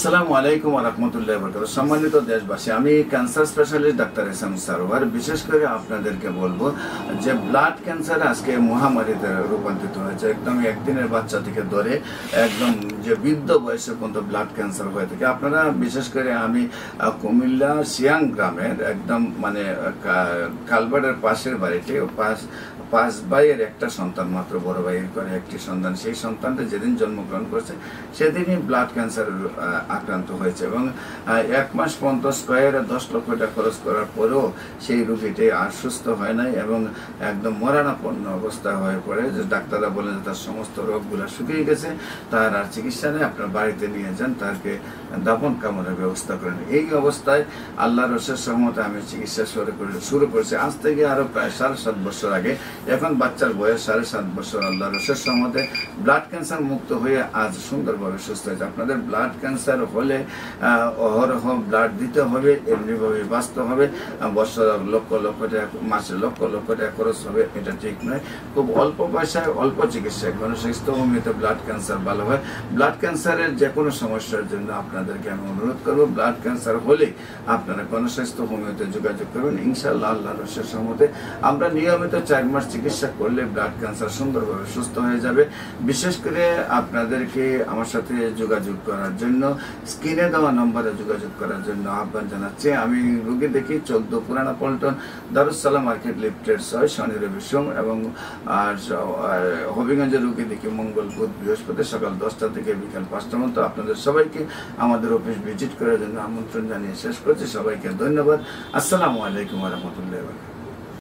আসসালামু আলাইকুম ওয়া রাহমাতুল্লাহি ওয়া বারাকাতুহু। সম্মানিত দেশবাসী, আমি cancer specialist doctor SM Sarwar. বিশেষ করে আপনাদেরকে বলবো যে ব্লাড ক্যান্সার আজকে মহামারীতে রূপান্তরিত হয়েছে। একদম একদিনের বাচ্চা থেকে ধরে একদম যে বৃদ্ধ বয়সে পর্যন্ত ব্লাড ক্যান্সার হয়ে থাকে। আপনারা বিশেষ করে আমি কুমিল্লা সিয়াং গ্রামের একদম কালবাড়ের পাশের বাড়িতে পাঁচ ভাইয়ের একটা সন্তান, মাত্র বড় ভাইয়ের করে একটি সন্তান। সেই সন্তানটা যেদিন জন্মগ্রহণ করছে সেদিনই ব্লাড ক্যান্সার আক্রান্ত হয়েছে এবং 1 মাস পর্যন্ত স্কয়ারে 10 লক্ষ টাকা খরচ করার পরেও সেই রোগীটি আর সুস্থ হয় নাই এবং একদম মরণাপন্ন অবস্থা হয়ে পড়ে। যে ডাক্তাররা বলেন যে তার সমস্ত রোগগুলো শুকিয়ে গেছে, তার আর চিকিৎসা নেই, আপনার বাড়িতে নিয়ে যান, তাকে দাফন কামনের ব্যবস্থা করেন। এই অবস্থায় আল্লাহর অশেষ রহমতে আমি চিকিৎসা শুরু করেছি আজ থেকে আরো প্রায় 7.5 বছর আগে। এখন বাচ্চার বয়স 7.5 বছর। আল্লাহর অশেষ রহমতে ব্লাড ক্যান্সার মুক্ত হয়ে আজ সুন্দরভাবে সুস্থ হয়েছে। আপনাদের ব্লাড ক্যান্সার হলে অহরহ ব্লাড দিতে হবে, এমনিভাবে বাঁচতে হবে। বছর লক্ষ লক্ষ টাকা, মাসে লক্ষ লক্ষ টাকা খরচ হবে, এটা ঠিক নয়। খুব অল্প পয়সায় অল্প চিকিৎসায় গণস্বাস্থ্য হোমিওতে ব্লাড ক্যান্সার ভালো হয়। ব্লাড ক্যান্সারের যে কোনো সমস্যার জন্য আপনাদেরকে আমি অনুরোধ করবো, ব্লাড ক্যান্সার হলে আপনারা গণস্বাস্থ্য হোমিওতে যোগাযোগ করবেন। ইনশাআল্লাহ আল্লাহর অশেষ রহমতে আমরা নিয়মিত 4 মাস চিকিৎসা করলে ব্লাড ক্যান্সার সুন্দরভাবে সুস্থ হয়ে যাবে। বিশেষ করে আপনাদেরকে আমার সাথে যোগাযোগ করার জন্য স্ক্রিনে দেওয়া নম্বরে যোগাযোগ করার জন্য আহ্বান জানাচ্ছি। আমি রোগী দেখি 14 পুরানা পল্টন, দারুসালাম মার্কেট, লিফটের 6, শনি রবি সোম, এবং হবিগঞ্জের রোগী দেখি মঙ্গল বুধ বৃহস্পতি সকাল 10টা থেকে বিকাল 5টা পর্যন্ত। আপনাদের সবাইকে আমাদের অফিস ভিজিট করার জন্য আমন্ত্রণ জানিয়ে শেষ করছি। সবাইকে ধন্যবাদ। আসসালামু আলাইকুম ওয়া রাহমাতুল্লাহি ওয়া বারাকাতুহু।